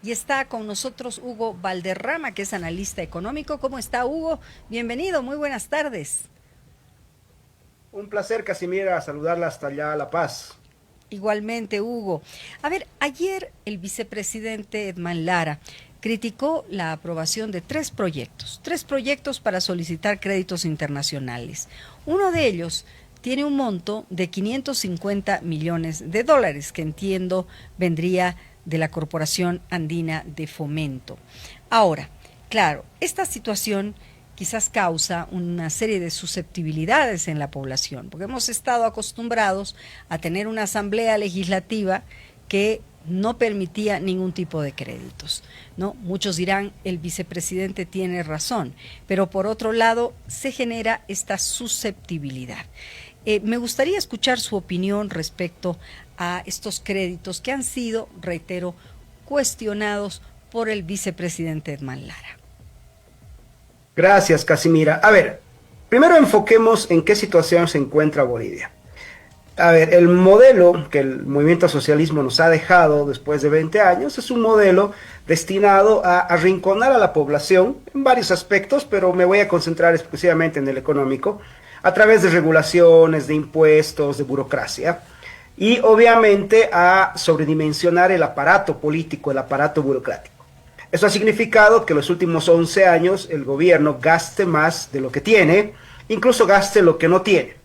Y está con nosotros Hugo Valderrama, que es analista económico. ¿Cómo está, Hugo? Bienvenido, muy buenas tardes. Un placer, Casimira, saludarla hasta allá a La Paz. Igualmente, Hugo. A ver, ayer el vicepresidente Edman Lara criticó la aprobación de tres proyectos para solicitar créditos internacionales. Uno de ellos tiene un monto de 550 millones de dólares, que entiendo vendría de la Corporación Andina de Fomento. Ahora, claro, esta situación quizás causa una serie de susceptibilidades en la población, porque hemos estado acostumbrados a tener una asamblea legislativa que no permitía ningún tipo de créditos, ¿no? Muchos dirán, el vicepresidente tiene razón, pero por otro lado se genera esta susceptibilidad. Me gustaría escuchar su opinión respecto a estos créditos que han sido, reitero, cuestionados por el vicepresidente Edman Lara. Gracias, Casimira. A ver, primero enfoquemos en qué situación se encuentra Bolivia. A ver, el modelo que el movimiento socialismo nos ha dejado después de 20 años es un modelo destinado a arrinconar a la población en varios aspectos, pero me voy a concentrar exclusivamente en el económico, a través de regulaciones, de impuestos, de burocracia, y obviamente a sobredimensionar el aparato político, el aparato burocrático. Eso ha significado que los últimos 11 años el gobierno gaste más de lo que tiene, incluso gaste lo que no tiene.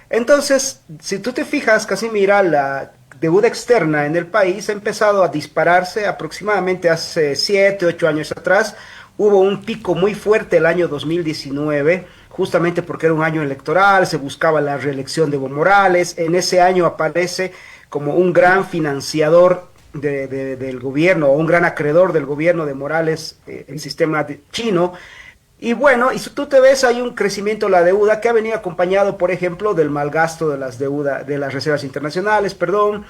Entonces, si tú te fijas, Casimira, la deuda externa en el país ha empezado a dispararse aproximadamente hace 7, 8 años atrás. Hubo un pico muy fuerte el año 2019, justamente porque era un año electoral, se buscaba la reelección de Evo Morales. En ese año aparece como un gran financiador del gobierno, o un gran acreedor del gobierno de Morales, el sistema chino. Y bueno, y si tú te ves, hay un crecimiento de la deuda que ha venido acompañado, por ejemplo, del mal gasto de las deudas, de las reservas internacionales, perdón,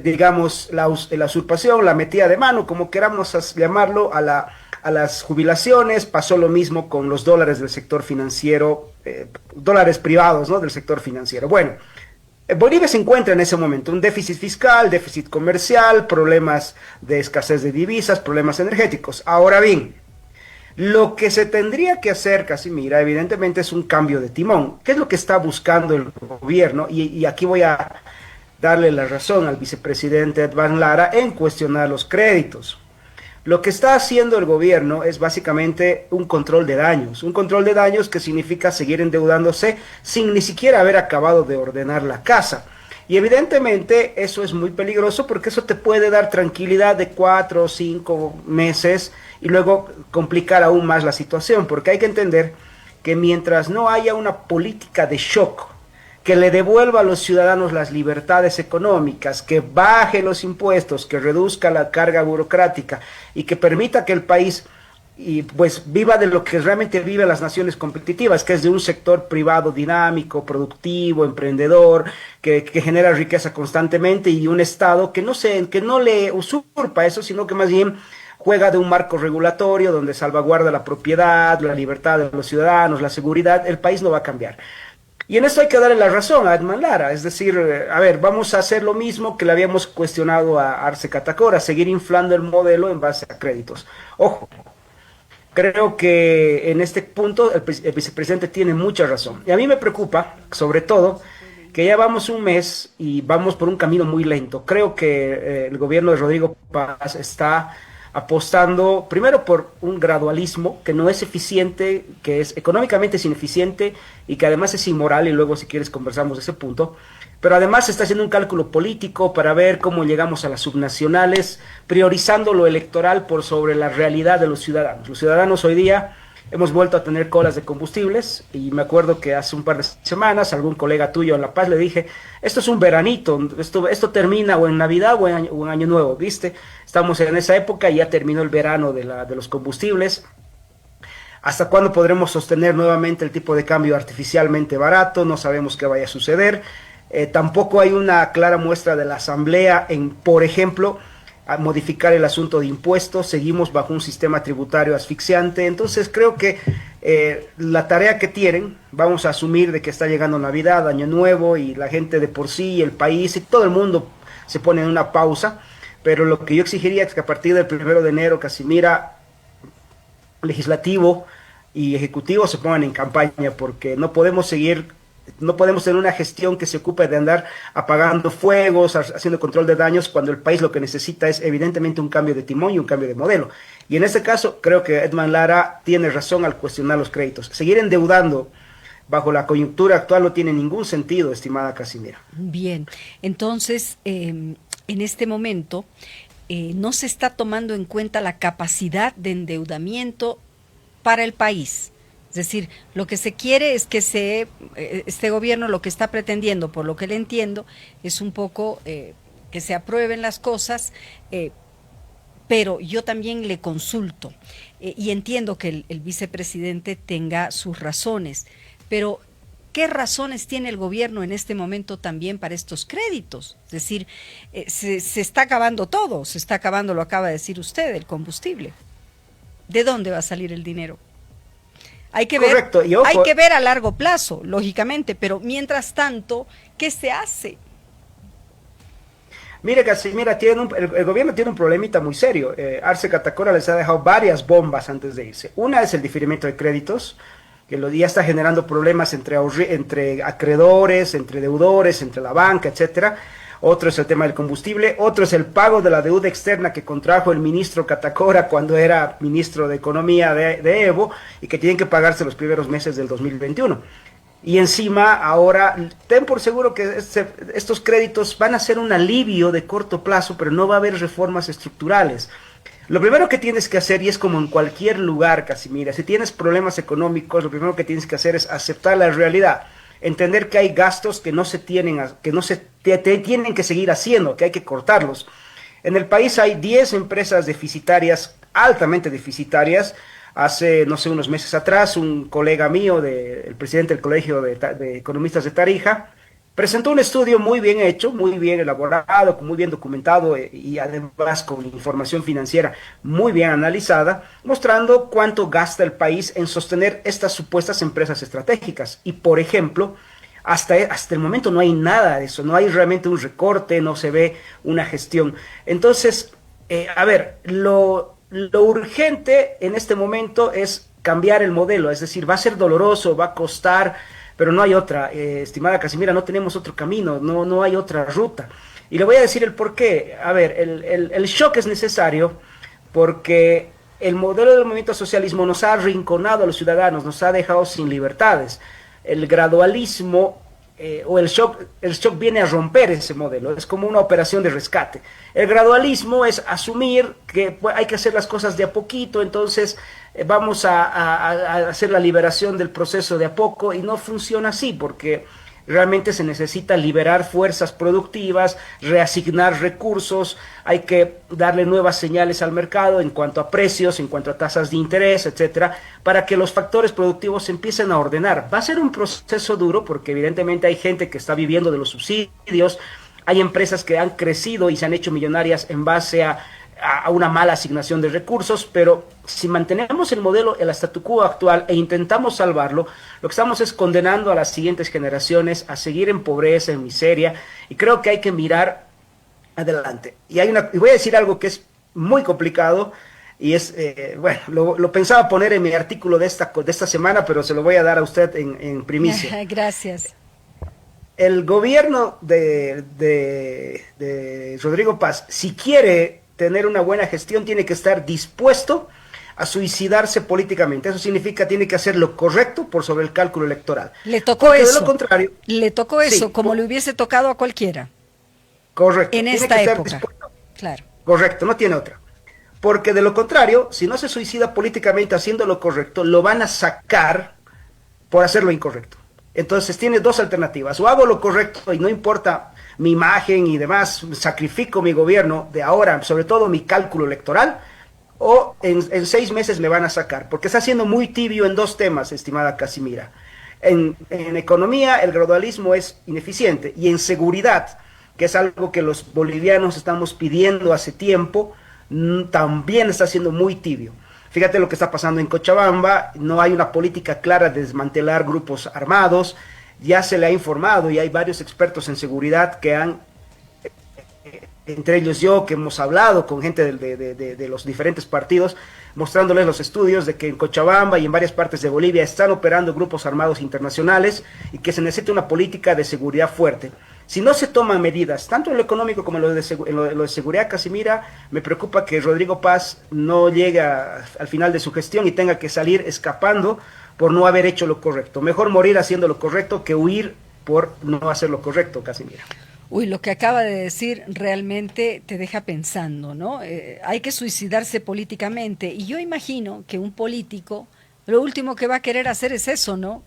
digamos, la usurpación, la metida de mano, como queramos llamarlo, a las jubilaciones. Pasó lo mismo con los dólares del sector financiero, dólares privados, ¿no?, del sector financiero. Bueno, Bolivia se encuentra en ese momento un déficit fiscal, déficit comercial, problemas de escasez de divisas, problemas energéticos. Ahora bien, lo que se tendría que hacer, Casimira, evidentemente es un cambio de timón. ¿Qué es lo que está buscando el gobierno? Y aquí voy a darle la razón al vicepresidente Edman Lara en cuestionar los créditos. Lo que está haciendo el gobierno es básicamente un control de daños que significa seguir endeudándose sin ni siquiera haber acabado de ordenar la casa. Y evidentemente eso es muy peligroso porque eso te puede dar tranquilidad de 4 o 5 meses y luego complicar aún más la situación, porque hay que entender que mientras no haya una política de shock que le devuelva a los ciudadanos las libertades económicas, que baje los impuestos, que reduzca la carga burocrática y que permita que el país y pues viva de lo que realmente viven las naciones competitivas, que es de un sector privado dinámico, productivo, emprendedor, que genera riqueza constantemente, y un Estado que no le usurpa eso, sino que más bien juega de un marco regulatorio donde salvaguarda la propiedad, la libertad de los ciudadanos, la seguridad. El país no va a cambiar. Y en esto hay que darle la razón a Edman Lara, es decir, a ver, vamos a hacer lo mismo que le habíamos cuestionado a Arce Catacora, seguir inflando el modelo en base a créditos. Ojo, creo que en este punto el vicepresidente tiene mucha razón. Y a mí me preocupa, sobre todo, que ya vamos un mes y vamos por un camino muy lento. Creo que el gobierno de Rodrigo Paz está apostando primero por un gradualismo que no es eficiente, que es económicamente es ineficiente y que además es inmoral, y luego si quieres conversamos de ese punto, pero además se está haciendo un cálculo político para ver cómo llegamos a las subnacionales, priorizando lo electoral por sobre la realidad de los ciudadanos. Los ciudadanos hoy día hemos vuelto a tener colas de combustibles, y me acuerdo que hace un par de semanas algún colega tuyo en La Paz le dije, esto es un veranito, esto termina o en Navidad o en Año Nuevo, ¿viste? Estamos en esa época y ya terminó el verano de los combustibles. ¿Hasta cuándo podremos sostener nuevamente el tipo de cambio artificialmente barato? No sabemos qué vaya a suceder. Tampoco hay una clara muestra de la Asamblea en, por ejemplo, a modificar el asunto de impuestos. Seguimos bajo un sistema tributario asfixiante. Entonces creo que la tarea que tienen, vamos a asumir de que está llegando Navidad, Año Nuevo, y la gente de por sí, el país y todo el mundo se pone en una pausa. pero lo que yo exigiría es que a partir del 1 de enero, Casimira, legislativo y ejecutivo se pongan en campaña, porque no podemos tener una gestión que se ocupe de andar apagando fuegos, haciendo control de daños, cuando el país lo que necesita es evidentemente un cambio de timón y un cambio de modelo. Y en este caso creo que Edman Lara tiene razón al cuestionar los créditos. Seguir endeudando bajo la coyuntura actual no tiene ningún sentido, estimada Casimira. Bien, entonces, en este momento no se está tomando en cuenta la capacidad de endeudamiento para el país. Es decir, lo que se quiere es que este gobierno lo que está pretendiendo, por lo que le entiendo, es un poco que se aprueben las cosas, pero yo también le consulto y entiendo que el vicepresidente tenga sus razones, pero ¿qué razones tiene el gobierno en este momento también para estos créditos? Es decir, se está acabando todo, se está acabando, lo acaba de decir usted, el combustible. ¿De dónde va a salir el dinero? Hay que ver, correcto, y ojo, hay que ver a largo plazo, lógicamente, pero mientras tanto, ¿qué se hace? Mire, Casimira, el gobierno tiene un problemita muy serio. Arce Catacora les ha dejado varias bombas antes de irse. Una es el diferimiento de créditos, que ya está generando problemas entre acreedores, entre deudores, entre la banca, etcétera. Otro es el tema del combustible, otro es el pago de la deuda externa que contrajo el ministro Catacora cuando era ministro de Economía de Evo, y que tienen que pagarse los primeros meses del 2021. Y encima ahora, ten por seguro que estos créditos van a ser un alivio de corto plazo, pero no va a haber reformas estructurales. Lo primero que tienes que hacer, y es como en cualquier lugar, Casimira, si tienes problemas económicos, lo primero que tienes que hacer es aceptar la realidad, entender que hay gastos que no se tienen que seguir haciendo, que hay que cortarlos. En el país hay 10 empresas deficitarias, altamente deficitarias. Hace, no sé, unos meses atrás, un colega mío, el presidente del Colegio de Economistas de Tarija, presentó un estudio muy bien hecho, muy bien elaborado, muy bien documentado y además con información financiera muy bien analizada, mostrando cuánto gasta el país en sostener estas supuestas empresas estratégicas. Y, por ejemplo, hasta el momento no hay nada de eso, no hay realmente un recorte, no se ve una gestión. Entonces, lo urgente en este momento es cambiar el modelo, es decir, va a ser doloroso, va a costar, pero no hay otra, estimada Casimira, no tenemos otro camino, no hay otra ruta. Y le voy a decir el por qué. A ver, el shock es necesario porque el modelo del movimiento socialismo nos ha arrinconado a los ciudadanos, nos ha dejado sin libertades. El gradualismo el shock viene a romper ese modelo, es como una operación de rescate. El gradualismo es asumir que hay que hacer las cosas de a poquito, entonces vamos a hacer la liberación del proceso de a poco, y no funciona así, porque realmente se necesita liberar fuerzas productivas, reasignar recursos, hay que darle nuevas señales al mercado en cuanto a precios, en cuanto a tasas de interés, etcétera, para que los factores productivos se empiecen a ordenar. Va a ser un proceso duro porque evidentemente hay gente que está viviendo de los subsidios, hay empresas que han crecido y se han hecho millonarias en base a una mala asignación de recursos, pero si mantenemos el modelo, el statu quo actual, e intentamos salvarlo, lo que estamos es condenando a las siguientes generaciones a seguir en pobreza, en miseria, y creo que hay que mirar adelante. Y voy a decir algo que es muy complicado, y es, lo pensaba poner en mi artículo de esta semana, pero se lo voy a dar a usted en primicia. Gracias. El gobierno de Rodrigo Paz, si quiere tener una buena gestión, tiene que estar dispuesto a suicidarse políticamente. Eso significa tiene que hacer lo correcto por sobre el cálculo electoral. Le tocó eso. De lo contrario, le tocó eso, sí, como le hubiese tocado a cualquiera. Correcto. En esta época. Claro. Correcto, no tiene otra. Porque de lo contrario, si no se suicida políticamente haciendo lo correcto, lo van a sacar por hacer lo incorrecto. Entonces tiene dos alternativas: o hago lo correcto y no importa mi imagen y demás, sacrifico mi gobierno de ahora, sobre todo mi cálculo electoral, o en 6 meses me van a sacar, porque está siendo muy tibio en dos temas, estimada Casimira. En economía el gradualismo es ineficiente, y en seguridad, que es algo que los bolivianos estamos pidiendo hace tiempo, también está siendo muy tibio. Fíjate lo que está pasando en Cochabamba, no hay una política clara de desmantelar grupos armados. Ya se le ha informado y hay varios expertos en seguridad que han entre ellos yo, que hemos hablado con gente de los diferentes partidos, mostrándoles los estudios de que en Cochabamba y en varias partes de Bolivia están operando grupos armados internacionales y que se necesita una política de seguridad fuerte. Si no se toman medidas, tanto en lo económico como en lo de seguridad, Casimira, me preocupa que Rodrigo Paz no llegue al final de su gestión y tenga que salir escapando por no haber hecho lo correcto. Mejor morir haciendo lo correcto que huir por no hacer lo correcto, Casimira. Uy, lo que acaba de decir realmente te deja pensando, ¿no? Hay que suicidarse políticamente y yo imagino que un político lo último que va a querer hacer es eso, ¿no?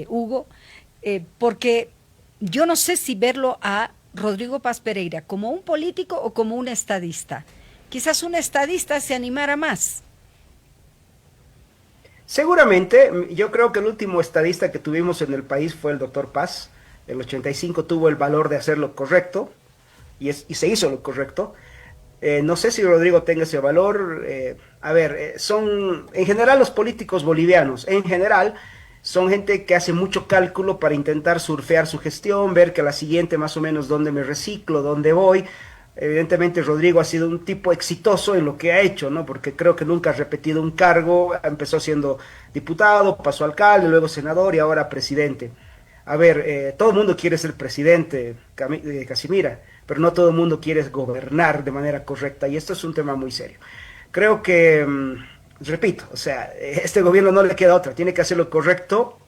Hugo, porque yo no sé si verlo a Rodrigo Paz Pereira como un político o como un estadista. Quizás un estadista se animara más. Seguramente, yo creo que el último estadista que tuvimos en el país fue el doctor Paz. El 85 tuvo el valor de hacer lo correcto y se hizo lo correcto. No sé si Rodrigo tenga ese valor. Son en general los políticos bolivianos, en general son gente que hace mucho cálculo para intentar surfear su gestión, ver que la siguiente más o menos dónde me reciclo, dónde voy. Evidentemente Rodrigo ha sido un tipo exitoso en lo que ha hecho, ¿no? Porque creo que nunca ha repetido un cargo, empezó siendo diputado, pasó a alcalde, luego senador y ahora presidente. Todo el mundo quiere ser presidente, Casimira, pero no todo el mundo quiere gobernar de manera correcta y esto es un tema muy serio. Creo que, repito, este gobierno no le queda otra, tiene que hacer lo correcto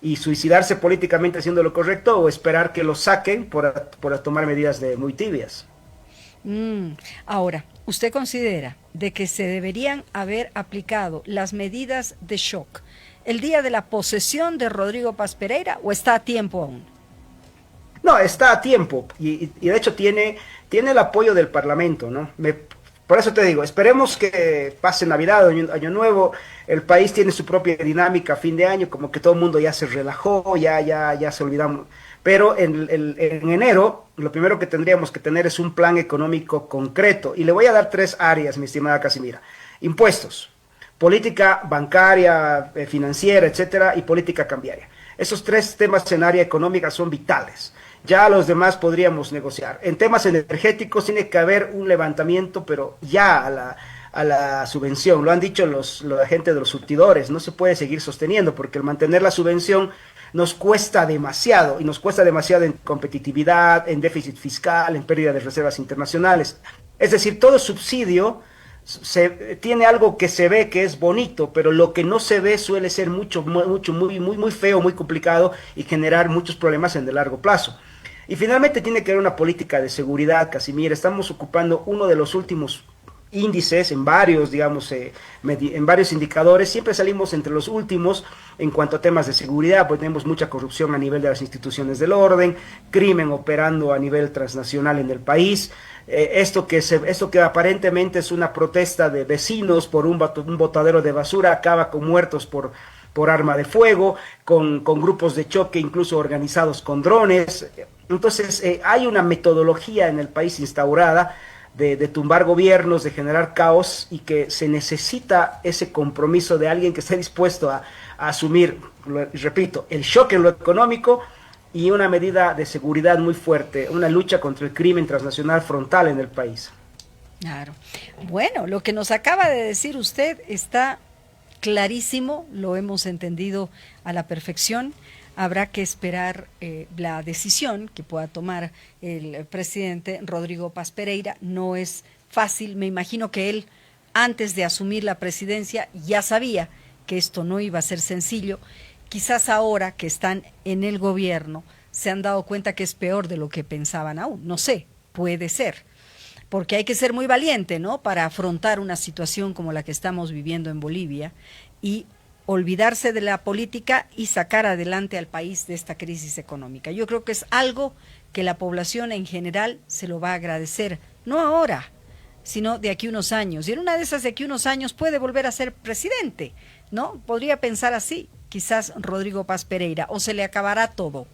y suicidarse políticamente haciendo lo correcto o esperar que lo saquen por tomar medidas muy tibias. Ahora, ¿usted considera de que se deberían haber aplicado las medidas de shock el día de la posesión de Rodrigo Paz Pereira o está a tiempo aún? No, está a tiempo y de hecho tiene el apoyo del Parlamento, ¿no? Por eso te digo, esperemos que pase Navidad, Año Nuevo, el país tiene su propia dinámica a fin de año, como que todo el mundo ya se relajó, ya se olvidamos. Pero en enero, lo primero que tendríamos que tener es un plan económico concreto. Y le voy a dar 3 áreas, mi estimada Casimira. Impuestos, política bancaria, financiera, etcétera, y política cambiaria. Esos 3 temas en área económica son vitales. Ya los demás podríamos negociar. En temas energéticos tiene que haber un levantamiento, pero ya a la subvención. Lo han dicho la gente de los surtidores. No se puede seguir sosteniendo porque el mantener la subvención nos cuesta demasiado, y nos cuesta demasiado en competitividad, en déficit fiscal, en pérdida de reservas internacionales. Es decir, todo subsidio tiene algo que se ve que es bonito, pero lo que no se ve suele ser muy feo, muy complicado y generar muchos problemas en el largo plazo. Y finalmente tiene que haber una política de seguridad, Casimir. Estamos ocupando uno de los últimos índices en varios, en varios indicadores, siempre salimos entre los últimos en cuanto a temas de seguridad, pues tenemos mucha corrupción a nivel de las instituciones del orden, crimen operando a nivel transnacional en el país, esto que aparentemente es una protesta de vecinos por un botadero de basura acaba con muertos por arma de fuego, con grupos de choque incluso organizados con drones. Entonces hay una metodología en el país instaurada de tumbar gobiernos, de generar caos y que se necesita ese compromiso de alguien que esté dispuesto a asumir, repito, el shock en lo económico y una medida de seguridad muy fuerte, una lucha contra el crimen transnacional frontal en el país. Claro. Bueno, lo que nos acaba de decir usted está clarísimo, lo hemos entendido a la perfección. Habrá que esperar la decisión que pueda tomar el presidente Rodrigo Paz Pereira. No es fácil, me imagino que él, antes de asumir la presidencia, ya sabía que esto no iba a ser sencillo. Quizás ahora que están en el gobierno se han dado cuenta que es peor de lo que pensaban aún. No sé, puede ser, porque hay que ser muy valiente, ¿no?, para afrontar una situación como la que estamos viviendo en Bolivia y olvidarse de la política y sacar adelante al país de esta crisis económica. Yo creo que es algo que la población en general se lo va a agradecer, no ahora, sino de aquí unos años. Y en una de esas de aquí unos años puede volver a ser presidente, ¿no? Podría pensar así, quizás Rodrigo Paz Pereira, o se le acabará todo.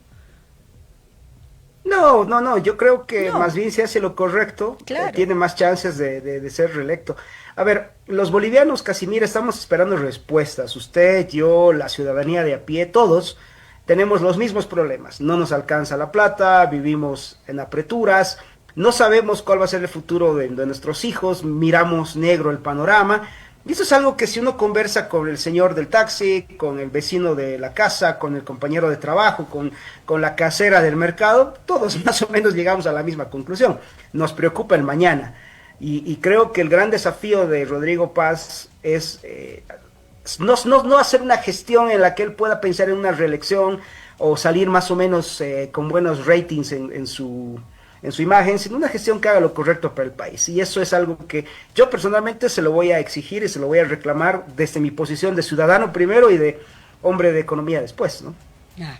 No, yo creo que más bien si hace lo correcto, claro, tiene más chances de ser reelecto. A ver, los bolivianos, Casimir, estamos esperando respuestas. Usted, yo, la ciudadanía de a pie, todos tenemos los mismos problemas. No nos alcanza la plata, vivimos en apreturas, no sabemos cuál va a ser el futuro de nuestros hijos, miramos negro el panorama. Y eso es algo que si uno conversa con el señor del taxi, con el vecino de la casa, con el compañero de trabajo, con la casera del mercado, todos más o menos llegamos a la misma conclusión. Nos preocupa el mañana. Y creo que el gran desafío de Rodrigo Paz es no hacer una gestión en la que él pueda pensar en una reelección o salir más o menos con buenos ratings en su imagen, sino una gestión que haga lo correcto para el país. Y eso es algo que yo personalmente se lo voy a exigir y se lo voy a reclamar desde mi posición de ciudadano primero y de hombre de economía después, ¿no? Ah,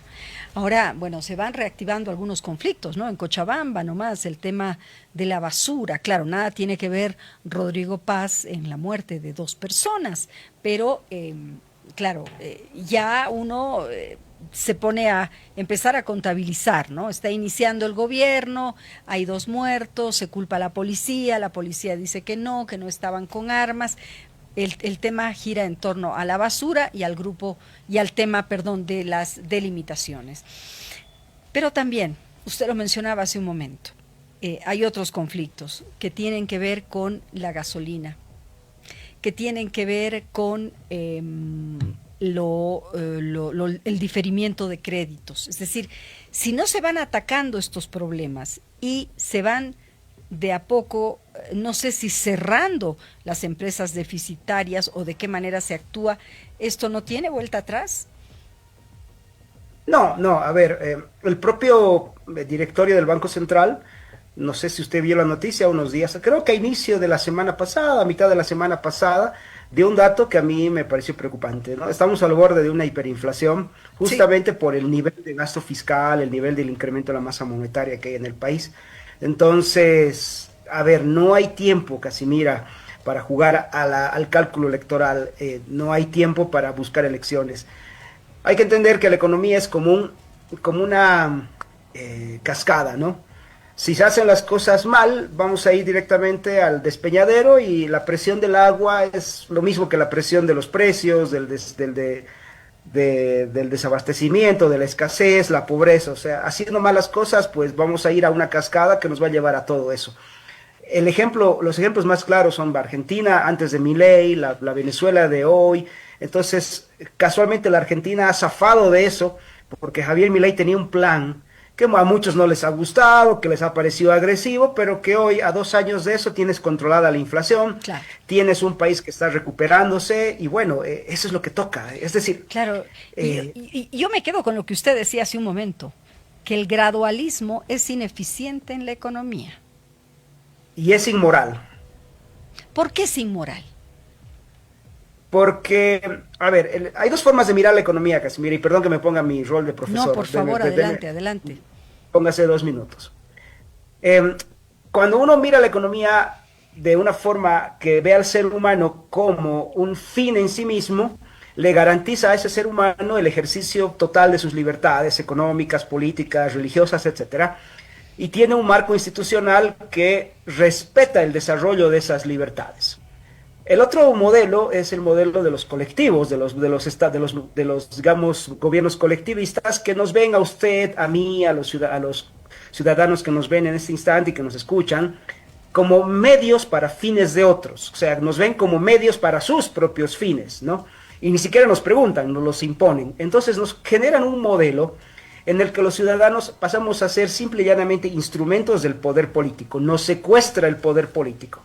ahora, bueno, se van reactivando algunos conflictos, ¿no? En Cochabamba nomás, el tema de la basura. Claro, nada tiene que ver Rodrigo Paz en la muerte de 2 personas, pero, claro, ya uno se pone a empezar a contabilizar, ¿no? Está iniciando el gobierno, hay 2 muertos, se culpa a la policía dice que no estaban con armas. El tema gira en torno a la basura y al grupo y al tema, perdón, de las delimitaciones. Pero también, usted lo mencionaba hace un momento, hay otros conflictos que tienen que ver con la gasolina, que tienen que ver con el diferimiento de créditos. Es decir, si no se van atacando estos problemas y se van de a poco, no sé si cerrando las empresas deficitarias o de qué manera se actúa, ¿esto no tiene vuelta atrás? No, a ver, el propio directorio del Banco Central, no sé si usted vio la noticia unos días, creo que a inicio de la semana pasada, a mitad de la semana pasada, dio un dato que a mí me pareció preocupante, ¿no? Estamos al borde de una hiperinflación, justamente por el nivel de gasto fiscal, el nivel del incremento de la masa monetaria que hay en el país. Entonces, a ver, no hay tiempo, Casimira, para jugar al cálculo electoral, no hay tiempo para buscar elecciones. Hay que entender que la economía es como una cascada, ¿no? Si se hacen las cosas mal, vamos a ir directamente al despeñadero y la presión del agua es lo mismo que la presión de los precios, del desabastecimiento, de la escasez, la pobreza. O sea, haciendo malas cosas, pues vamos a ir a una cascada que nos va a llevar a todo eso. Los ejemplos más claros son Argentina antes de Milei, la Venezuela de hoy. Entonces, casualmente la Argentina ha zafado de eso porque Javier Milei tenía un plan que a muchos no les ha gustado, que les ha parecido agresivo, pero que hoy, a 2 años de eso, tienes controlada la inflación, Claro. Tienes un país que está recuperándose, y bueno, eso es lo que toca. Es decir, Claro, y yo me quedo con lo que usted decía hace un momento, que el gradualismo es ineficiente en la economía. y es inmoral. ¿Por qué es inmoral? Porque, a ver, hay 2 formas de mirar la economía, Casimira, y perdón que me ponga mi rol de profesor. No, por favor, adelante, adelante. Póngase 2 minutos. Cuando uno mira la economía de una forma que ve al ser humano como un fin en sí mismo, le garantiza a ese ser humano el ejercicio total de sus libertades económicas, políticas, religiosas, etcétera, y tiene un marco institucional que respeta el desarrollo de esas libertades. El otro modelo es el modelo de los colectivos, de los digamos, gobiernos colectivistas que nos ven a usted, a mí, a los ciudadanos que nos ven en este instante y que nos escuchan, como medios para fines de otros. O sea, nos ven como medios para sus propios fines, ¿no? Y ni siquiera nos preguntan, nos los imponen. Entonces nos generan un modelo en el que los ciudadanos pasamos a ser simple y llanamente instrumentos del poder político. Nos secuestra el poder político.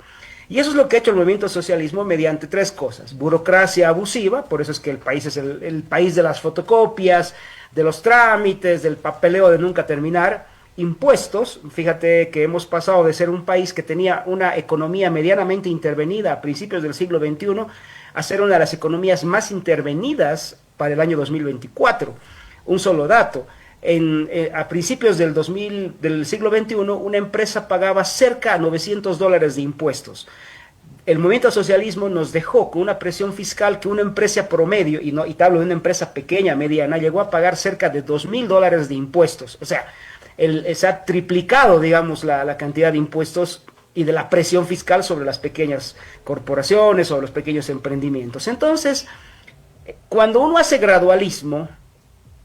Y eso es lo que ha hecho el movimiento socialismo mediante 3 cosas. Burocracia abusiva, por eso es que el país es el país de las fotocopias, de los trámites, del papeleo de nunca terminar. Impuestos, fíjate que hemos pasado de ser un país que tenía una economía medianamente intervenida a principios del siglo XXI a ser una de las economías más intervenidas para el año 2024. Un solo dato. A principios del siglo XXI, una empresa pagaba cerca a $900 de impuestos. El movimiento socialismo nos dejó con una presión fiscal que una empresa promedio, y te hablo de una empresa pequeña, mediana, llegó a pagar cerca de $2,000 de impuestos. O sea, se ha triplicado, digamos, la cantidad de impuestos y de la presión fiscal sobre las pequeñas corporaciones, sobre los pequeños emprendimientos. Entonces, cuando uno hace gradualismo,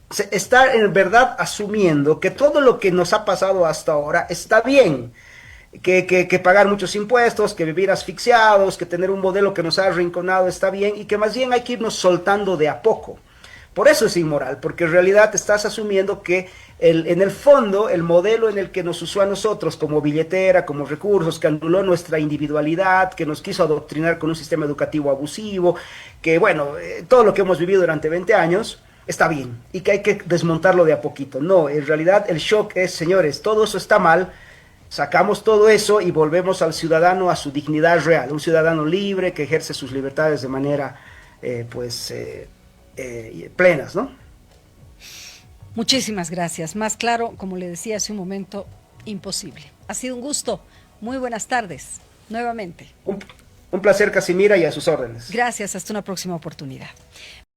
se está en verdad asumiendo que todo lo que nos ha pasado hasta ahora está bien. que pagar muchos impuestos, que vivir asfixiados, que tener un modelo que nos ha arrinconado está bien y que más bien hay que irnos soltando de a poco. Por eso es inmoral, porque en realidad estás asumiendo que en el fondo el modelo en el que nos usó a nosotros como billetera, como recursos, que anuló nuestra individualidad, que nos quiso adoctrinar con un sistema educativo abusivo, que bueno, todo lo que hemos vivido durante 20 años está bien y que hay que desmontarlo de a poquito. No, en realidad el shock es, señores, todo eso está mal. Sacamos todo eso y volvemos al ciudadano a su dignidad real, un ciudadano libre que ejerce sus libertades de manera, plenas, ¿no? Muchísimas gracias. Más claro, como le decía hace un momento, imposible. Ha sido un gusto. Muy buenas tardes, nuevamente. Un placer, Casimira, y a sus órdenes. Gracias, hasta una próxima oportunidad.